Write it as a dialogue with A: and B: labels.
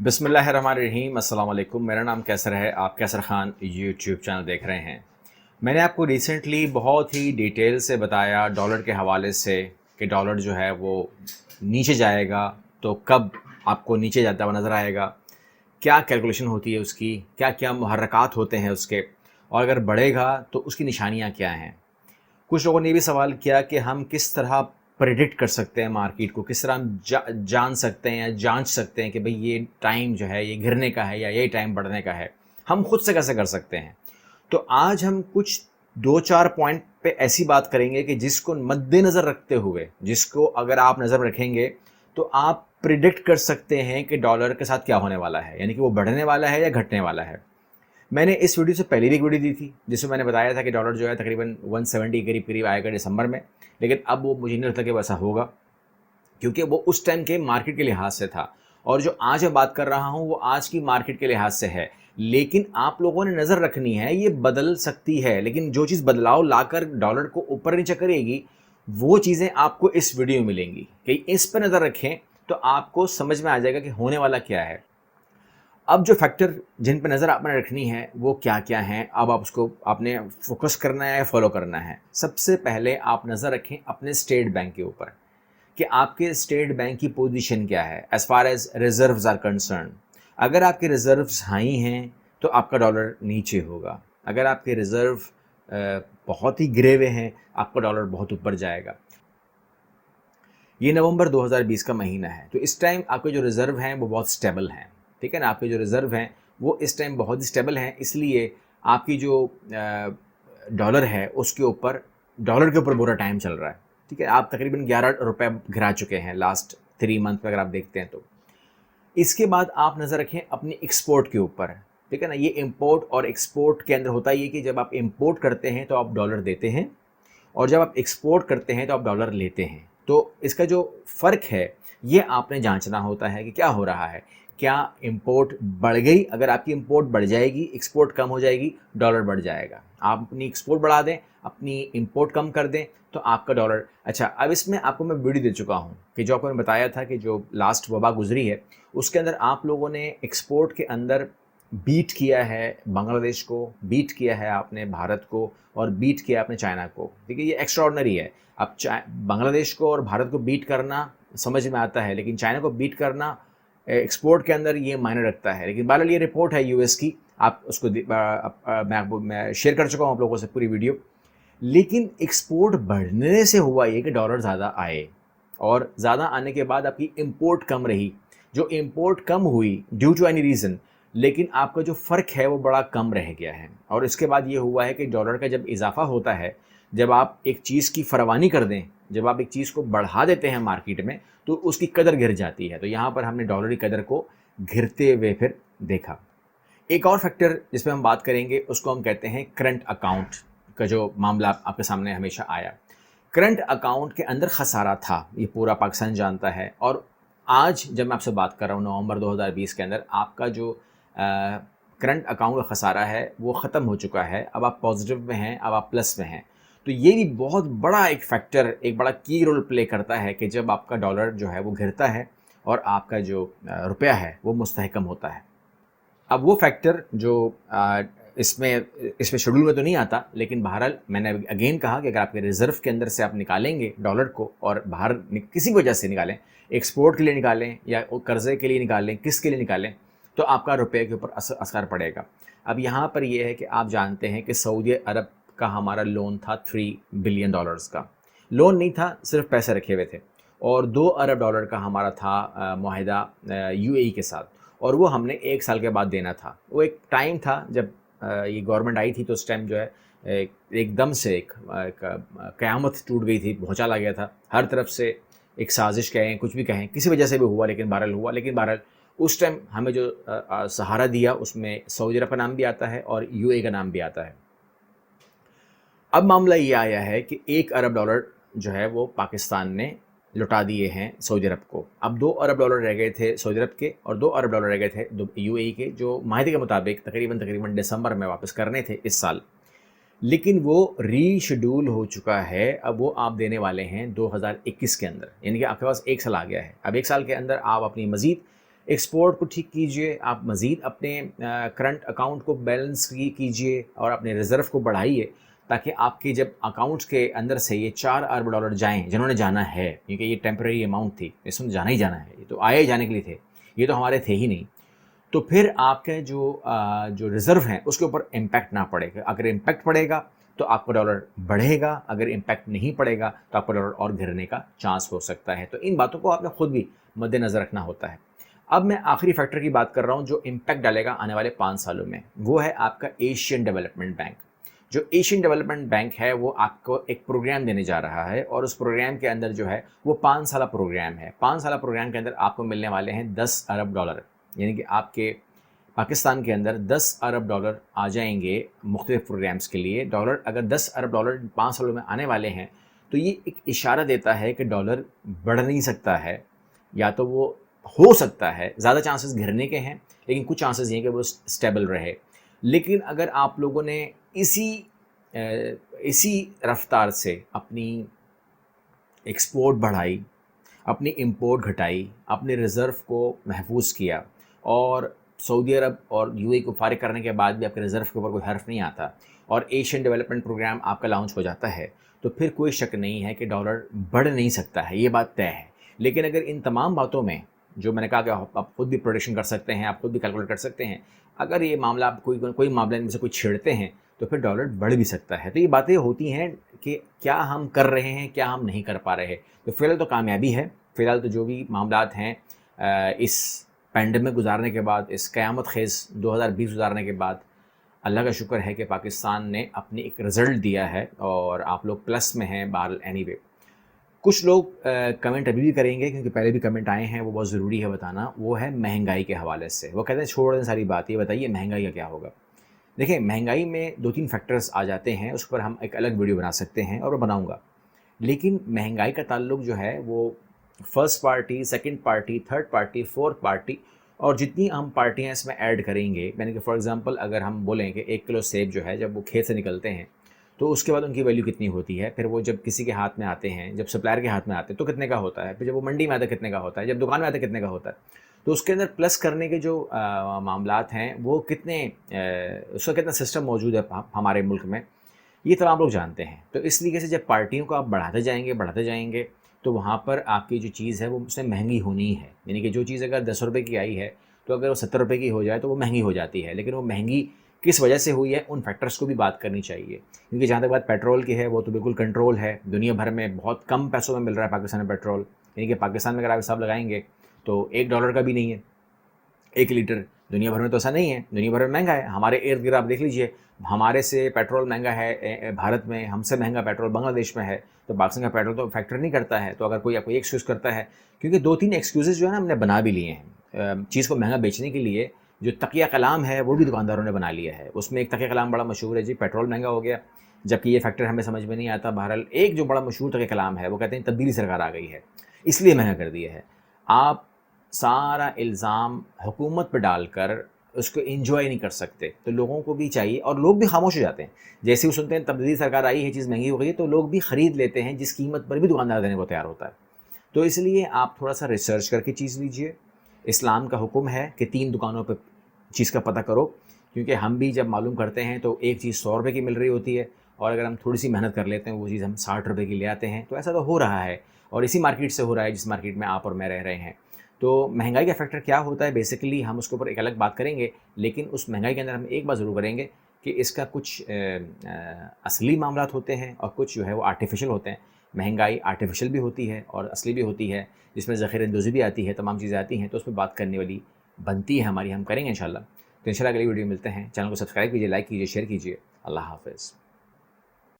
A: बिस्मिल्लाहिर्रहमानिर्रहीम। अस्सलाम वालेकुम। मेरा नाम कैसर है। आप कैसर ख़ान यूट्यूब चैनल देख रहे हैं। मैंने आपको रिसेंटली बहुत ही डिटेल से बताया डॉलर के हवाले से कि डॉलर जो है वो नीचे जाएगा तो कब आपको नीचे जाता हुआ नज़र आएगा, क्या कैलकुलेशन होती है उसकी, क्या क्या मुहर्रकात होते हैं उसके, और अगर बढ़ेगा तो उसकी निशानियाँ क्या हैं। कुछ लोगों ने ये भी सवाल किया कि हम किस तरह प्रेडिक्ट कर सकते हैं मार्केट को, किस तरह हम जान सकते हैं या जांच सकते हैं कि भाई ये टाइम जो है ये गिरने का है या ये टाइम बढ़ने का है, हम खुद से कैसे कर सकते हैं। तो आज हम कुछ दो चार पॉइंट पे ऐसी बात करेंगे कि जिसको मद्देनज़र रखते हुए, जिसको अगर आप नज़र में रखेंगे तो आप प्रिडिक्ट कर सकते हैं कि डॉलर के साथ क्या होने वाला है, यानी कि वो बढ़ने वाला है या घटने वाला है। मैंने इस वीडियो से पहले भी एक वीडियो दी थी जिसमें मैंने बताया था कि डॉलर जो है तकरीबन 170 के करीब करीब आएगा दिसंबर में, लेकिन अब वो मुझे नहीं लगता कि वैसा होगा, क्योंकि वो उस टाइम के मार्केट के लिहाज से था, और जो आज मैं बात कर रहा हूँ वो आज की मार्केट के लिहाज से है। लेकिन आप लोगों ने नज़र रखनी है, ये बदल सकती है, लेकिन जो चीज़ बदलाव लाकर डॉलर को ऊपर नीचे करेगी वो चीज़ें आपको इस वीडियो में मिलेंगी। कि इस पर नज़र रखें तो आपको समझ में आ जाएगा कि होने वाला क्या है। अब जो फैक्टर जिन पर नज़र आपने रखनी है वो क्या क्या हैं, अब आप उसको आपने फोकस करना है या फॉलो करना है। सबसे पहले आप नज़र रखें अपने स्टेट बैंक के ऊपर कि आपके स्टेट बैंक की पोजीशन क्या है as far as reserves are concern. अगर आपके रिजर्व्स हाई हैं तो आपका डॉलर नीचे होगा, अगर आपके रिज़र्व बहुत ही गिरे हुए हैं आपका डॉलर बहुत ऊपर जाएगा। ये नवंबर 2020 का महीना है, तो इस टाइम आपके जो रिज़र्व हैं वो बहुत स्टेबल हैं, ठीक है ना। आपके जो रिज़र्व हैं वो इस टाइम बहुत ही स्टेबल हैं, इसलिए आपकी जो डॉलर है उसके ऊपर, डॉलर के ऊपर बुरा टाइम चल रहा है, ठीक है। आप तकरीबन 11 रुपये गिरा चुके हैं लास्ट 3 मंथ में अगर आप देखते हैं तो। इसके बाद आप नज़र रखें अपनी एक्सपोर्ट के ऊपर, ठीक है ना। ये इंपोर्ट और एक्सपोर्ट के अंदर होता ही है कि जब आप इंपोर्ट करते हैं तो आप डॉलर देते हैं, और जब आप एक्सपोर्ट करते हैं तो आप डॉलर लेते हैं। तो इसका जो फ़र्क है ये आपने जांचना होता है कि क्या हो रहा है। क्या इंपोर्ट बढ़ गई? अगर आपकी इंपोर्ट बढ़ जाएगी, एक्सपोर्ट कम हो जाएगी, डॉलर बढ़ जाएगा। आप अपनी एक्सपोर्ट बढ़ा दें, अपनी इंपोर्ट कम कर दें तो आपका डॉलर। अच्छा, अब इसमें आपको मैं वीडियो दे चुका हूँ कि जो आपको मैं बताया था कि जो लास्ट वबा गुजरी है उसके अंदर आप लोगों ने एक्सपोर्ट के अंदर बीट किया है बांग्लादेश को, बीट किया है आपने भारत को, और बीट किया आपने चाइना को, ठीक है। ये एक्स्ट्रा ऑर्डिनरी है। अब बांग्लादेश को और भारत को बीट करना समझ में आता है, लेकिन चाइना को बीट करना एक्सपोर्ट के अंदर ये मायने रखता है। लेकिन बहरहाल ये रिपोर्ट है यूएस की, आप उसको मैं शेयर कर चुका हूँ आप लोगों से पूरी वीडियो। लेकिन एक्सपोर्ट बढ़ने से हुआ ये कि डॉलर ज़्यादा आए, और ज़्यादा आने के बाद आपकी इंपोर्ट कम रही। जो इंपोर्ट कम हुई ड्यू टू एनी रीज़न, लेकिन आपका जो फ़र्क है वो बड़ा कम रह गया है। और इसके बाद ये हुआ है कि डॉलर का जब इजाफा होता है, जब आप एक चीज़ की फरवानी कर दें, जब आप एक चीज़ को बढ़ा देते हैं मार्केट में, तो उसकी कदर गिर जाती है। तो यहाँ पर हमने डॉलर की कदर को गिरते हुए फिर देखा। एक और फैक्टर जिस पर हम बात करेंगे उसको हम कहते हैं करंट अकाउंट का जो मामला आपके सामने हमेशा आया। करंट अकाउंट के अंदर खसारा था, ये पूरा पाकिस्तान जानता है। और आज जब मैं आपसे बात कर रहा हूँ नवंबर 2020 के अंदर, आपका जो करंट अकाउंट का खसारा है वो ख़त्म हो चुका है। अब आप पॉजिटिव में हैं, अब आप प्लस में हैं। तो ये भी बहुत बड़ा एक फैक्टर, एक बड़ा की रोल प्ले करता है कि जब आपका डॉलर जो है वो गिरता है और आपका जो रुपया है वो मुस्तहकम होता है। अब वो फैक्टर जो इसमें शेड्यूल में तो नहीं आता, लेकिन बहरहाल मैंने अगेन कहा कि अगर आपके रिज़र्व के अंदर से आप निकालेंगे डॉलर को और बाहर किसी वजह से निकालें, एक्सपोर्ट के लिए निकालें या कर्ज़े के लिए निकालें, किस के लिए निकालें, तो आपका रुपये के ऊपर असर पड़ेगा। अब यहाँ पर यह है कि आप जानते हैं कि सऊदी अरब का हमारा लोन था $3 बिलियन का। लोन नहीं था, सिर्फ पैसे रखे हुए थे। और $2 अरब का हमारा था मुआहिदा यूएई के साथ, और वो हमने 1 साल के बाद देना था। वो एक टाइम था जब ये गवर्नमेंट आई थी, तो उस टाइम जो है एकदम से एक क़यामत टूट गई थी, भौचाल आ गया था हर तरफ से। एक साजिश कहें, कुछ भी कहें, किसी वजह से भी हुआ, लेकिन बहरहाल हुआ। लेकिन बहरहाल उस टाइम हमें जो सहारा दिया उसमें सऊदी अरब का नाम भी आता है और यूएई का नाम भी आता है। अब मामला ये आया है कि $1 अरब जो है वो पाकिस्तान ने लौटा दिए हैं सऊदी अरब को। अब $2 अरब रह गए थे सऊदी अरब के, और $2 अरब रह गए थे यूएई के, जो माहिदे के मुताबिक तकरीबन दिसंबर में वापस करने थे इस साल। लेकिन वो रीशेड्यूल हो चुका है। अब वो आप देने वाले हैं 2021 के अंदर, यानी कि आपके पास 1 साल आ गया है। अब 1 साल के अंदर आप अपनी मज़ीद ایکسپورٹ کو ٹھیک کیجئے، آپ مزید اپنے کرنٹ اکاؤنٹ کو بیلنس کیجئے اور اپنے ریزرو کو بڑھائیے، تاکہ آپ کے جب اکاؤنٹس کے اندر سے یہ $4 ارب جائیں، جنہوں نے جانا ہے، کیونکہ یہ ٹیمپریری اماؤنٹ تھی، اس میں جانا ہی جانا ہے، یہ تو آئے جانے کے لیے تھے، یہ تو ہمارے تھے ہی نہیں، تو پھر آپ کے جو ریزرو ہیں اس کے اوپر امپیکٹ نہ پڑے گا۔ اگر امپیکٹ پڑے گا تو آپ کا ڈالر بڑھے گا، اگر امپیکٹ نہیں پڑے گا تو آپ کا ڈالر اور گرنے کا چانس ہو سکتا ہے۔ تو ان باتوں کو آپ نے خود بھی مد نظر رکھنا ہوتا ہے۔ اب میں آخری فیکٹر کی بات کر رہا ہوں جو امپیکٹ ڈالے گا آنے والے 5 سالوں میں، وہ ہے آپ کا ایشین ڈیولپمنٹ بینک۔ جو ایشین ڈیولپمنٹ بینک ہے وہ آپ کو ایک پروگرام دینے جا رہا ہے، اور اس پروگرام کے اندر جو ہے وہ 5 سالہ پروگرام ہے۔ 5 سالہ پروگرام کے اندر آپ کو ملنے والے ہیں $10 ارب، یعنی کہ آپ کے پاکستان کے اندر $10 ارب آ جائیں گے مختلف پروگرامز کے لیے۔ ڈالر اگر $10 ارب 5 سالوں میں آنے والے ہیں تو یہ ایک اشارہ دیتا ہے کہ ڈالر بڑھ نہیں سکتا ہے، یا تو وہ ہو سکتا ہے، زیادہ چانسز گرنے کے ہیں لیکن کچھ چانسز یہ ہیں کہ وہ اسٹیبل رہے۔ لیکن اگر آپ لوگوں نے اسی رفتار سے اپنی ایکسپورٹ بڑھائی، اپنی امپورٹ گھٹائی، اپنے ریزرو کو محفوظ کیا، اور سعودی عرب اور یو اے کو فارغ کرنے کے بعد بھی آپ کے ریزرو کے اوپر کوئی حرف نہیں آتا، اور ایشین ڈیولپمنٹ پروگرام آپ کا لانچ ہو جاتا ہے، تو پھر کوئی شک نہیں ہے کہ ڈالر بڑھ نہیں سکتا ہے، یہ بات طے ہے۔ لیکن اگر ان تمام باتوں میں جو میں نے کہا کہ آپ خود بھی پروڈکشن کر سکتے ہیں، آپ خود بھی کیلکولیٹ کر سکتے ہیں، اگر یہ معاملہ آپ کوئی معاملہ ان میں سے کوئی چھیڑتے ہیں تو پھر ڈالر بڑھ بھی سکتا ہے۔ تو یہ باتیں ہوتی ہیں کہ کیا ہم کر رہے ہیں، کیا ہم نہیں کر پا رہے۔ تو فی الحال تو کامیابی ہے، فی الحال تو جو بھی معاملات ہیں اس پینڈیمک گزارنے کے بعد، اس قیامت خیز 2020 گزارنے کے بعد، اللہ کا شکر ہے کہ پاکستان نے اپنی ایک رزلٹ دیا ہے اور آپ لوگ پلس میں ہیں بہرحال۔ اینی وے، کچھ لوگ کمنٹ ابھی بھی کریں گے کیونکہ پہلے بھی کمنٹ آئے ہیں، وہ بہت ضروری ہے بتانا، وہ ہے مہنگائی کے حوالے سے۔ وہ کہتے ہیں چھوڑ دیں ساری بات، یہ بتائیے مہنگائی کا کیا ہوگا۔ دیکھیں، مہنگائی میں 2-3 فیکٹرز آ جاتے ہیں، اس پر ہم ایک الگ ویڈیو بنا سکتے ہیں اور وہ بناؤں گا، لیکن مہنگائی کا تعلق جو ہے وہ first party, second party, third party, fourth party, اور جتنی ہم پارٹیاں اس میں ایڈ کریں گے، یعنی کہ فار ایگزامپل اگر ہم بولیں کہ 1 کلو سیب جو ہے جب وہ کھیت سے نکلتے ہیں تو اس کے بعد ان کی ویلیو کتنی ہوتی ہے، پھر وہ جب کسی کے ہاتھ میں آتے ہیں، جب سپلائر کے ہاتھ میں آتے ہیں تو کتنے کا ہوتا ہے، پھر جب وہ منڈی میں آتا ہے کتنے کا ہوتا ہے، جب دکان میں آتا ہے کتنے کا ہوتا ہے، تو اس کے اندر پلس کرنے کے جو معاملات ہیں وہ کتنے، اس کا کتنا سسٹم موجود ہے ہمارے ملک میں، یہ تمام لوگ جانتے ہیں۔ تو اس لیے سے جب پارٹیوں کو آپ بڑھاتے جائیں گے تو وہاں پر آپ کی جو چیز ہے وہ اس سے مہنگی ہونی ہی ہے، یعنی کہ جو چیز اگر 10 روپے کی آئی ہے تو اگر وہ 70 روپے کی ہو جائے تو وہ مہنگی ہو جاتی ہے، لیکن وہ مہنگی کس وجہ سے ہوئی ہے ان فیکٹرز کو بھی بات کرنی چاہیے، کیونکہ جہاں تک بات پیٹرول کی ہے وہ تو بالکل کنٹرول ہے، دنیا بھر میں بہت کم پیسوں میں مل رہا ہے پاکستان میں پیٹرول، یعنی کہ پاکستان میں اگر آپ حساب لگائیں گے تو $1 کا بھی نہیں ہے 1 لیٹر۔ دنیا بھر میں تو ایسا نہیں ہے، دنیا بھر میں مہنگا ہے، ہمارے ارد گرد آپ دیکھ لیجئے، ہمارے سے پیٹرول مہنگا ہے بھارت میں، ہم سے مہنگا پیٹرول بنگلہ دیش میں ہے، تو پاکستان کا پیٹرول تو فیکٹر نہیں کرتا ہے۔ تو اگر کوئی ایکسکیوز کرتا ہے، کیونکہ 2-3 ایکسکیوزز جو ہے نا ہم نے بنا بھی لیے ہیں چیز کو مہنگا بیچنے کے لیے، جو تقیہ کلام ہے وہ بھی دکانداروں نے بنا لیا ہے۔ اس میں ایک تقیہ کلام بڑا مشہور ہے، جی پیٹرول مہنگا ہو گیا، جبکہ یہ فیکٹر ہمیں سمجھ میں نہیں آتا۔ بہرحال ایک جو بڑا مشہور تقیہ کلام ہے وہ کہتے ہیں تبدیلی سرکار آ گئی ہے اس لیے مہنگا کر دیا ہے۔ آپ سارا الزام حکومت پہ ڈال کر اس کو انجوائے نہیں کر سکتے، تو لوگوں کو بھی چاہیے، اور لوگ بھی خاموش ہو جاتے ہیں جیسے وہ سنتے ہیں تبدیلی سرکار آئی ہے، چیز مہنگی ہو گئی ہے، تو لوگ بھی خرید لیتے ہیں جس قیمت پر بھی دکاندار دینے کو تیار ہوتا ہے۔ تو اس لیے آپ تھوڑا سا ریسرچ کر کے چیز لیجئے۔ اسلام کا حکم ہے کہ 3 دکانوں پہ چیز کا پتہ کرو، کیونکہ ہم بھی جب معلوم کرتے ہیں تو ایک چیز 100 روپے کی مل رہی ہوتی ہے، اور اگر ہم تھوڑی سی محنت کر لیتے ہیں وہ چیز ہم 60 روپے کی لے آتے ہیں۔ تو ایسا تو ہو رہا ہے، اور اسی مارکیٹ سے ہو رہا ہے جس مارکیٹ میں آپ اور میں رہ رہے ہیں۔ تو مہنگائی کا فیکٹر کیا ہوتا ہے بیسیکلی ہم اس کے اوپر ایک الگ بات کریں گے، لیکن اس مہنگائی کے اندر ہم ایک بات ضرور کریں گے کہ اس کا کچھ اصلی معاملات ہوتے ہیں اور کچھ جو ہے وہ آرٹیفیشل ہوتے ہیں۔ مہنگائی آرٹیفیشل بھی ہوتی ہے اور اصلی بھی ہوتی ہے، جس میں ذخیرہ اندوزی بھی آتی ہے، تمام چیزیں آتی ہیں، تو اس پہ بات کرنے والی بنتی ہے ہماری، ہم کریں گے انشاءاللہ۔ تو انشاءاللہ اگلی ویڈیو ملتے ہیں، چینل کو سبسکرائب کیجیے، لائک کیجیے، شیئر کیجیے۔ اللہ حافظ۔